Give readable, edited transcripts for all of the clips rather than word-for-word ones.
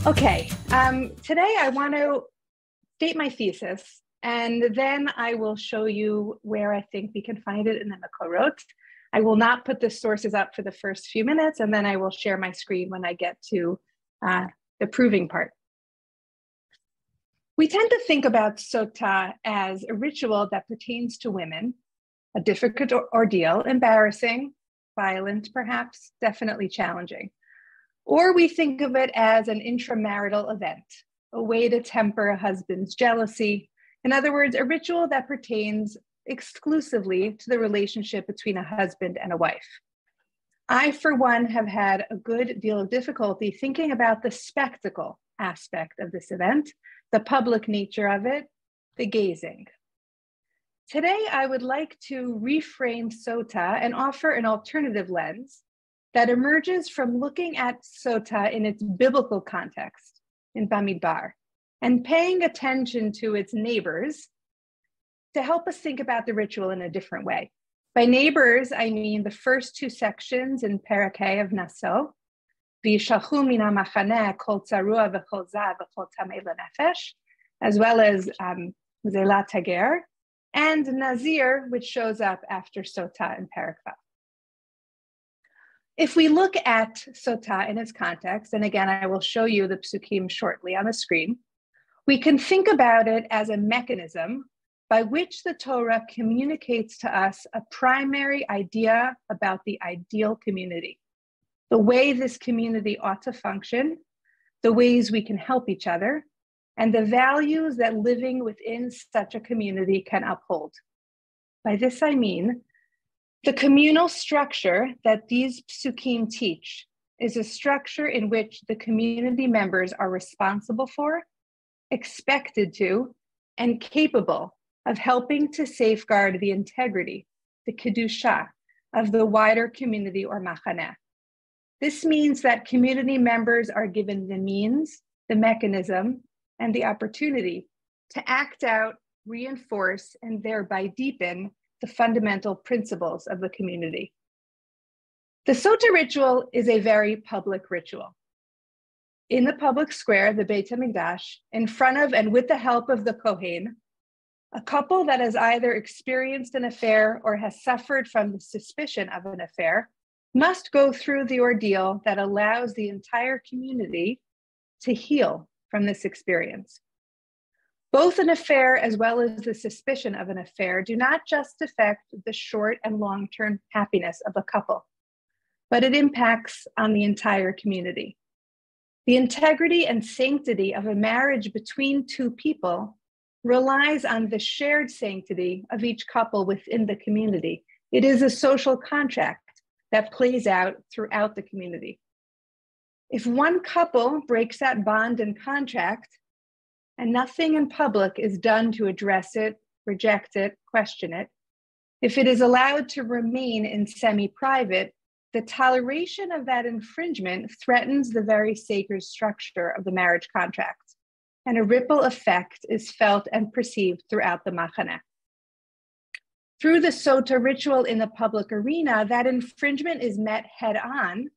Okay, today I want to state my thesis, and then I will show you where I think we can find it in the Makorot. I will not put the sources up for the first few minutes, and then I will share my screen when I get to the proving part. We tend to think about Sotah as a ritual that pertains to women, a difficult ordeal, embarrassing, violent, perhaps, definitely challenging. Or we think of it as an intramarital event, a way to temper a husband's jealousy. In other words, a ritual that pertains exclusively to the relationship between a husband and a wife. I, for one, have had a good deal of difficulty thinking about the spectacle aspect of this event, the public nature of it, the gazing. Today, I would like to reframe Sotah and offer an alternative lens that emerges from looking at Sotah in its biblical context in Bamidbar and paying attention to its neighbors to help us think about the ritual in a different way. By neighbors, I mean the first two sections in Parakeh of Naso, V'yishalchu min ha'machaneh kol tzarua v'chol zav v'chol tamei lenefesh, as well as Zelat Hager, and Nazir, which shows up after Sotah in Parak Vav. If we look at Sotah in its context, and again, I will show you the psukim shortly on the screen, we can think about it as a mechanism by which the Torah communicates to us a primary idea about the ideal community, the way this community ought to function, the ways we can help each other, and the values that living within such a community can uphold. By this I mean, the communal structure that these psukim teach is a structure in which the community members are responsible for, expected to, and capable of helping to safeguard the integrity, the Kedusha, of the wider community or machaneh. This means that community members are given the means, the mechanism, and the opportunity to act out, reinforce, and thereby deepen the fundamental principles of the community. The Sotah ritual is a very public ritual. In the public square, the Beit HaMikdash, in front of and with the help of the Kohen, a couple that has either experienced an affair or has suffered from the suspicion of an affair must go through the ordeal that allows the entire community to heal from this experience. Both an affair as well as the suspicion of an affair do not just affect the short and long-term happiness of a couple, but it impacts on the entire community. The integrity and sanctity of a marriage between two people relies on the shared sanctity of each couple within the community. It is a social contract that plays out throughout the community. If one couple breaks that bond and contract, and nothing in public is done to address it, reject it, question it, if it is allowed to remain in semi-private, the toleration of that infringement threatens the very sacred structure of the marriage contract, and a ripple effect is felt and perceived throughout the machaneh. Through the Sotah ritual in the public arena, that infringement is met head-on,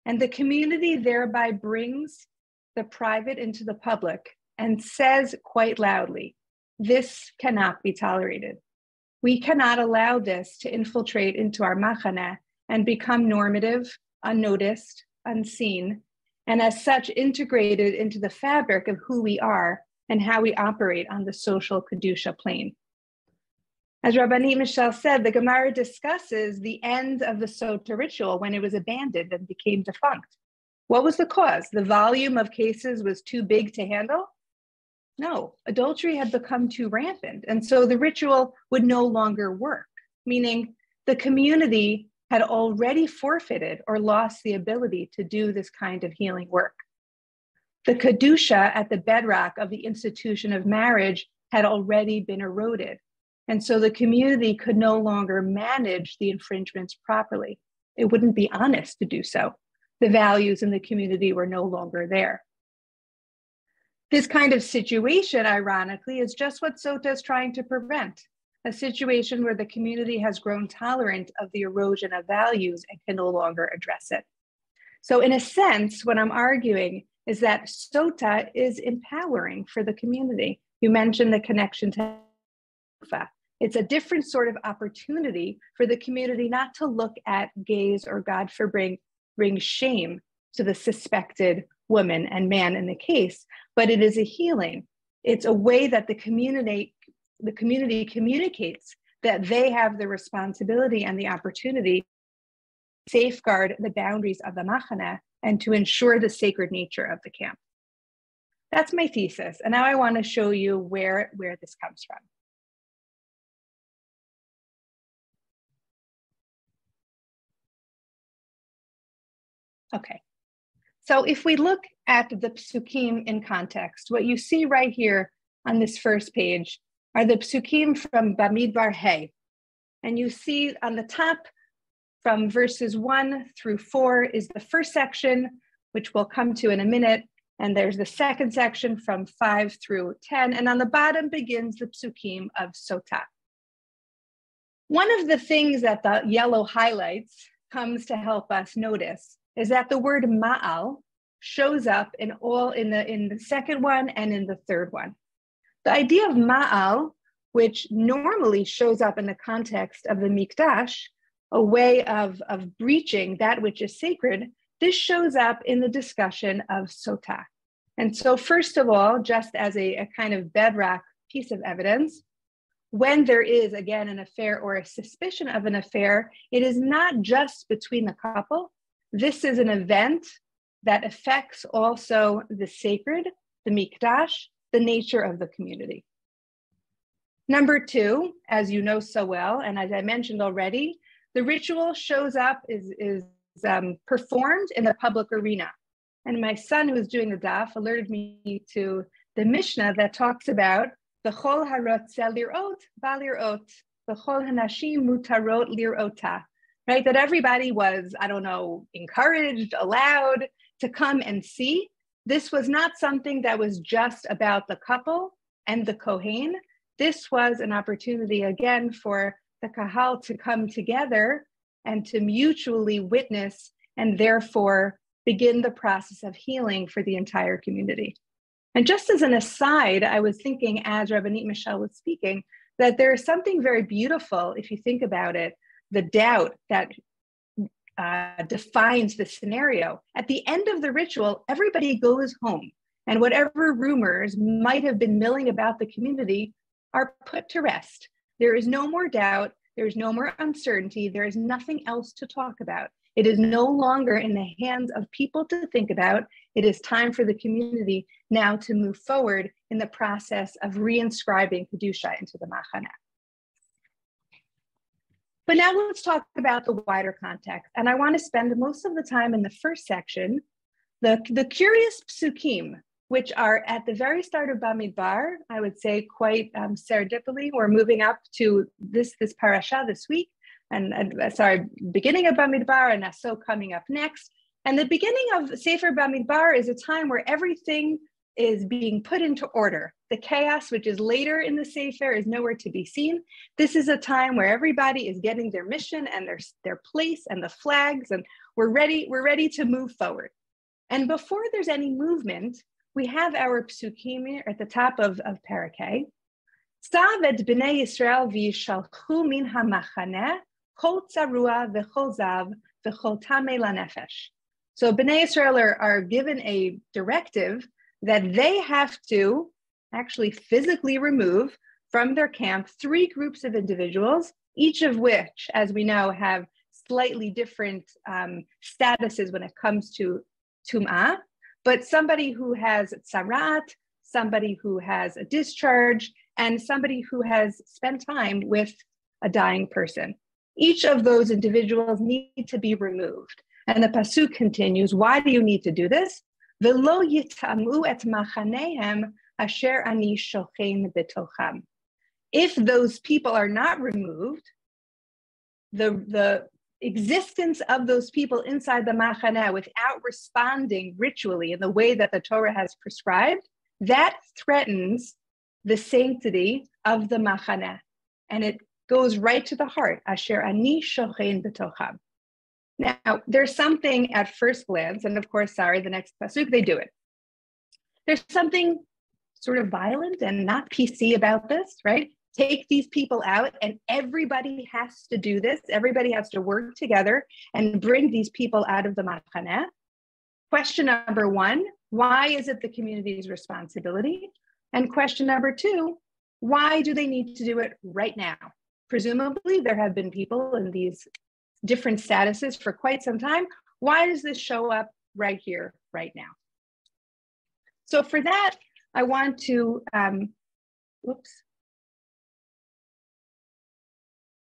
and the community thereby brings the private into the public and says quite loudly, this cannot be tolerated. We cannot allow this to infiltrate into our machaneh and become normative, unnoticed, unseen, and as such integrated into the fabric of who we are and how we operate on the social Kedusha plane. As Rabbanit Michelle said, the Gemara discusses the end of the Sotah ritual when it was abandoned and became defunct. What was the cause? The volume of cases was too big to handle? No, adultery had become too rampant, and so the ritual would no longer work, meaning the community had already forfeited or lost the ability to do this kind of healing work. The Kedusha at the bedrock of the institution of marriage had already been eroded, and so the community could no longer manage the infringements properly. It wouldn't be honest to do so. The values in the community were no longer there. This kind of situation, ironically, is just what Sotah is trying to prevent, a situation where the community has grown tolerant of the erosion of values and can no longer address it. So in a sense, what I'm arguing is that Sotah is empowering for the community. You mentioned the connection to Ufa. It's a different sort of opportunity for the community not to look at gaze or, God forbid, bring shame to the suspected woman and man in the case, but it is a healing. It's a way that the community communicates that they have the responsibility and the opportunity to safeguard the boundaries of the machane and to ensure the sacred nature of the camp. That's my thesis. And now I want to show you where this comes from. Okay, so if we look at the psukim in context, what you see right here on this first page are the psukim from Bamidbar Hey. And you see on the top from verses 1 through 4 is the first section, which we'll come to in a minute. And there's the second section from 5 through 10. And on the bottom begins the psukim of Sotah. One of the things that the yellow highlights comes to help us notice is that the word ma'al shows up in the second one and in the third one. The idea of ma'al, which normally shows up in the context of the mikdash, a way of breaching that which is sacred, this shows up in the discussion of Sotah. And so first of all, just as a kind of bedrock piece of evidence, when there is, again, an affair or a suspicion of an affair, it is not just between the couple. This is an event that affects also the sacred, the mikdash, the nature of the community. Number 2, as you know so well, and as I mentioned already, the ritual shows up, is performed in the public arena. And my son, who was doing the daf, alerted me to the Mishnah that talks about V'chol harotze lirot v'lirot, v'chol hanashim mutarot lirota. Right, that everybody was, encouraged, allowed to come and see. This was not something that was just about the couple and the Kohen. This was an opportunity, again, for the Kahal to come together and to mutually witness and therefore begin the process of healing for the entire community. And just as an aside, I was thinking as Rabbanit Michelle was speaking, that there is something very beautiful, if you think about it, the doubt that defines the scenario. At the end of the ritual, everybody goes home, and whatever rumors might have been milling about the community are put to rest. There is no more doubt, there is no more uncertainty, there is nothing else to talk about. It is no longer in the hands of people to think about. It is time for the community now to move forward in the process of reinscribing Kedusha into the Machane. But now let's talk about the wider context. And I want to spend most of the time in the first section, the curious psukim, which are at the very start of Bamidbar, I would say quite serendipitously. We're moving up to this parasha this week, beginning of Bamidbar, and Naso coming up next. And the beginning of Sefer Bamidbar is a time where everything is being put into order. The chaos, which is later in the Sefer, is nowhere to be seen. This is a time where everybody is getting their mission and their place and the flags, and we're ready to move forward. And before there's any movement, we have our psukim at the top of Parakeh. Tzav et b'nei Yisrael v'yishalchu min hamachaneh kol tzarua v'chol zav v'chol tamei lanefesh. So b'nei Yisrael are given a directive that they have to actually physically remove from their camp 3 groups of individuals, each of which, as we know, have slightly different statuses when it comes to tum'ah, but somebody who has tzarat, somebody who has a discharge, and somebody who has spent time with a dying person. Each of those individuals need to be removed. And the pasuk continues, why do you need to do this? V'lo yitamu et machanehem asher ani shochein betocham. If those people are not removed, the existence of those people inside the machaneh without responding ritually in the way that the Torah has prescribed, that threatens the sanctity of the machaneh. And it goes right to the heart, asher ani shochein betocham. Now, there's something at first glance, and of course, the next pasuk, they do it. There's something sort of violent and not PC about this, right? Take these people out and everybody has to do this. Everybody has to work together and bring these people out of the Machaneh. Question number one, why is it the community's responsibility? And question number two, why do they need to do it right now? Presumably there have been people in these different statuses for quite some time. Why does this show up right here, right now? So for that, I want to, whoops.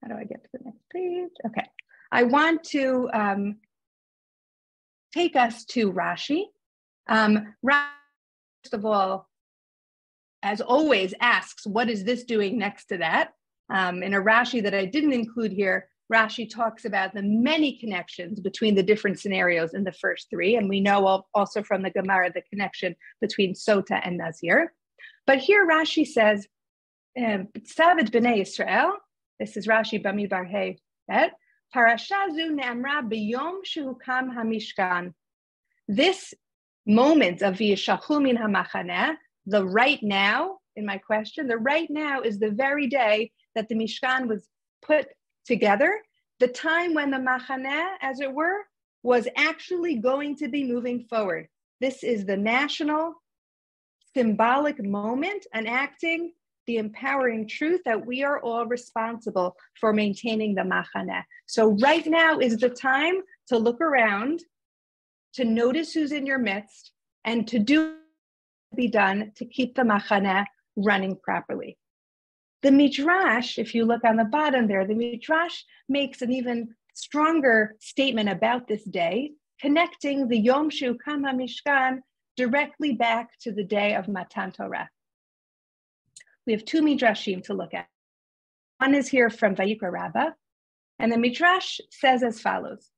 How do I get to the next page? Okay, I want to take us to Rashi. Rashi, first of all, as always, asks, what is this doing next to that? In a Rashi that I didn't include here, Rashi talks about the many connections between the different scenarios in the first three. And we know also from the Gemara the connection between Sotah and Nazir. But here Rashi says, Tzavet B'nai Yisrael, this is Rashi Bamidbar Hey, Parasha zu ne'amra b'yom shehukam hamishkan. This moment of V'yishalchu min hamachaneh, the right now, in my question, the right now is the very day that the Mishkan was put together, the time when the Machaneh, as it were, was actually going to be moving forward. This is the national symbolic moment enacting the empowering truth that we are all responsible for maintaining the Machaneh. So right now is the time to look around, to notice who's in your midst, and to do what be done to keep the Machaneh running properly. The Midrash, if you look on the bottom there, the Midrash makes an even stronger statement about this day, connecting the Yom Shehukam HaMishkan directly back to the day of Matan Torah. We have two Midrashim to look at. One is here from Vayikra Rabbah, and the Midrash says as follows: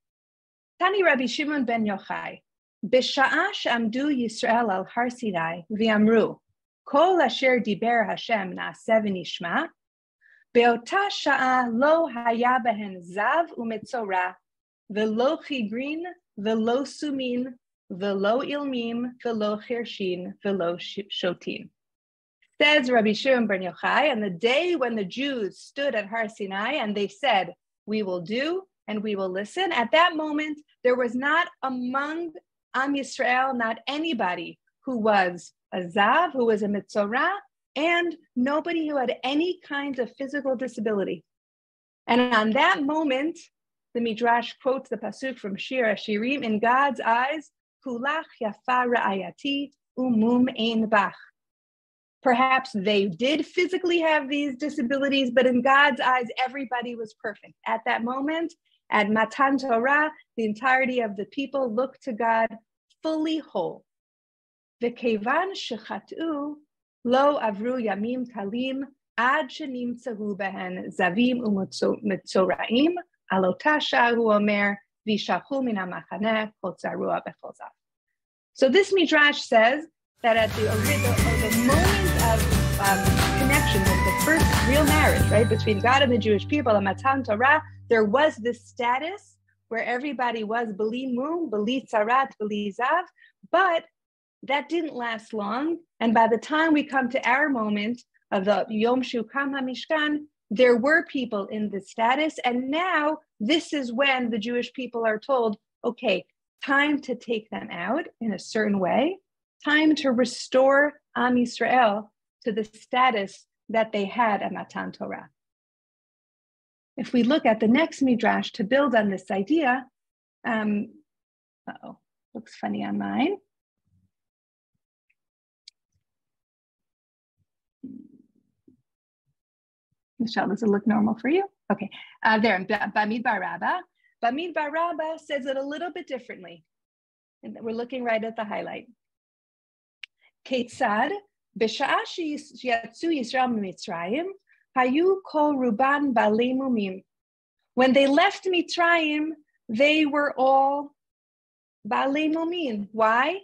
Tani Rabbi Shimon ben Yochai, B'sha'a she'amdu Yisrael al Har Sinai v'amru, Kol asher diber Hashem na'aseh v'nishma, be'ota sha'a lo haya behen zav u'metzora, v'lo chigrin, v'lo sumin, v'lo ilmim, v'lo chirshin, v'lo shotin. Says Rabbi Shimon ben Yochai, on the day when the Jews stood at Har Sinai and they said, we will do and we will listen, at that moment, there was not among Am Yisrael, not anybody who was a Zav, who was a Metzorah, and nobody who had any kind of physical disability. And on that moment, the Midrash quotes the pasuk from Shir HaShirim, in God's eyes, Kulach yafa ra'ayati umum ein bach. Perhaps they did physically have these disabilities, but in God's eyes, everybody was perfect. At that moment, at Matan Torah, the entirety of the people looked to God fully whole. V'kevan shechat'u lo avru yamim kalim ad shenimtzahu behen zavim u'metzoraim alota sha'hu omer v'yishalchu min ha'machaneh kol tzarua b'chol zav. So this Midrash says that at the moment of connection, with the first real marriage, right, between God and the Jewish people, and Matan Torah, there was this status where everybody was b'li mum, b'li tzarat, b'li zav, but that didn't last long. And by the time we come to our moment of the Yom Shehukam HaMishkan, there were people in this status. And now this is when the Jewish people are told, okay, time to take them out in a certain way, time to restore Am Yisrael to the status that they had at Matan Torah. If we look at the next Midrash to build on this idea, looks funny on mine. Michelle, does it look normal for you? Okay, there, Bamidbar Rabbah. Bamidbar Rabbah says it a little bit differently. And we're looking right at the highlight. Ketzad, b'sha'a sheyatzu Yisrael mitzrayim, hayu kol ruban ba'alei mumim. When they left Mitzrayim, they were all ba'alei mumim. Why?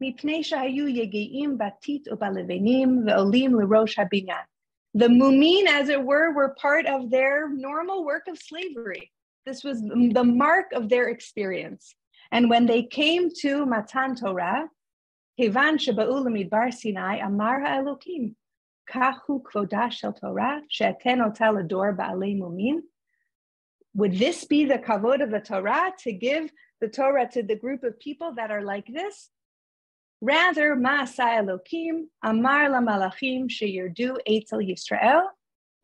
Mipnei shahayu yegeim batit u'balevenim ve'olim l'rosh habinyan. The mumin, as it were part of their normal work of slavery. This was the mark of their experience. And when they came to Matan Torah, Kevan sheba'u lemidbar Sinai amar ha'elokim, kahu kvodah shel Torah, she'eten ota lador ba'alei mumin. Would this be the kavod of the Torah, to give the Torah to the group of people that are like this? Rather, ma'asai Elokim, amar lamalachim sheyirdu etzel Yisrael,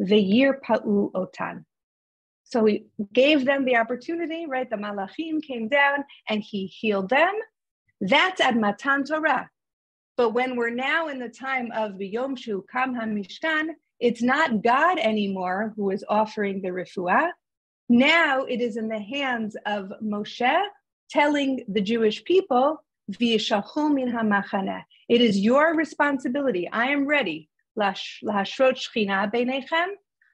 ve'yir pa'u otan. So he gave them the opportunity, right? The malachim came down and he healed them. That's at Matan Torah. But when we're now in the time of B'yom Shu Kam HaMishkan, it's not God anymore who is offering the refuah. Now it is in the hands of Moshe telling the Jewish people, V'yishalchu min hamachaneh. It is your responsibility. I am ready. Lahashrot shchina beinechem.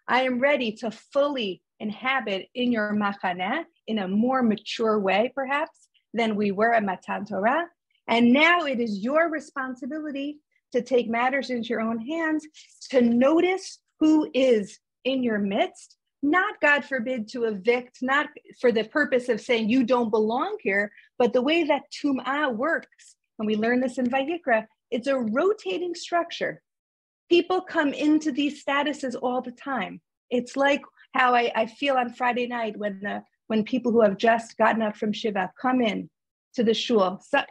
I am ready to fully inhabit in your machaneh in a more mature way, perhaps, than we were at Matan Torah. And now it is your responsibility to take matters into your own hands, to notice who is in your midst, not, God forbid, to evict, not for the purpose of saying you don't belong here, but the way that Tum'ah works, and we learn this in Vayikra, it's a rotating structure. People come into these statuses all the time. It's like how I feel on Friday night when people who have just gotten up from Shiva come in to the shul. So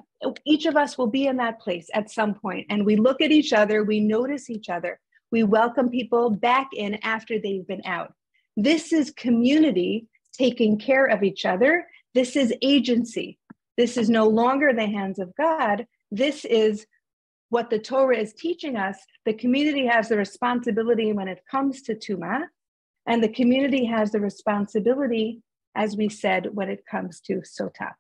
each of us will be in that place at some point, and we look at each other, we notice each other, we welcome people back in after they've been out. This is community taking care of each other. This is agency. This is no longer the hands of God. This is what the Torah is teaching us. The community has the responsibility when it comes to Tumah, and the community has the responsibility, as we said, when it comes to Sotah.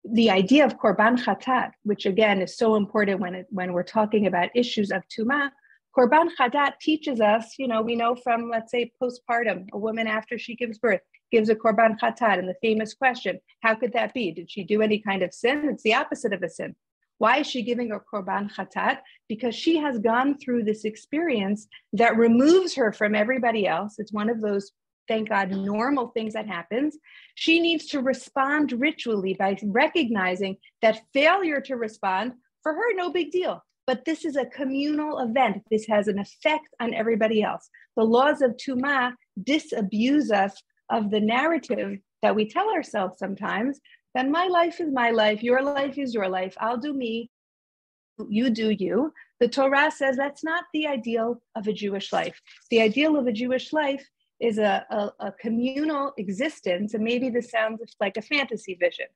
The idea of Korban Chatat, which again is so important when we're talking about issues of Tumah, Korban Chatat teaches us, we know from, let's say, postpartum, a woman after she gives birth gives a Korban Chatat, and the famous question, how could that be? Did she do any kind of sin? It's the opposite of a sin. Why is she giving a Korban Chatat? Because she has gone through this experience that removes her from everybody else. It's one of those, thank God, normal things that happens. She needs to respond ritually by recognizing that failure to respond, for her, no big deal. But this is a communal event. This has an effect on everybody else. The laws of Tumah disabuse us of the narrative that we tell ourselves sometimes, that my life is my life, your life is your life, I'll do me, you do you. The Torah says that's not the ideal of a Jewish life. The ideal of a Jewish life is a communal existence, and maybe this sounds like a fantasy vision,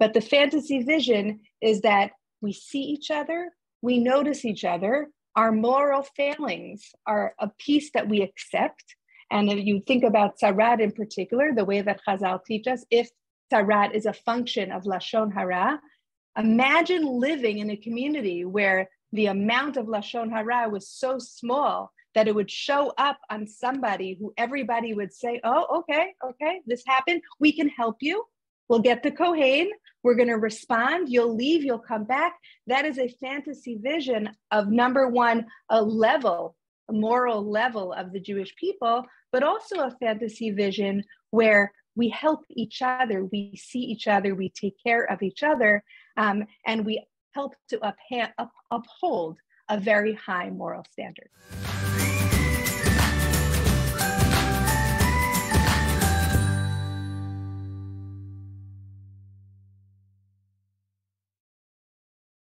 but the fantasy vision is that we see each other, we notice each other, our moral failings are a piece that we accept. And if you think about Tzarat in particular, the way that Chazal teach us, if Tzarat is a function of Lashon Hara, imagine living in a community where the amount of Lashon Hara was so small that it would show up on somebody who everybody would say, oh, okay, this happened. We can help you. We'll get the Kohen. We're going to respond. You'll leave. You'll come back. That is a fantasy vision of, number one, a moral level of the Jewish people, but also a fantasy vision where we help each other, we see each other, we take care of each other, and we help to uphold a very high moral standard.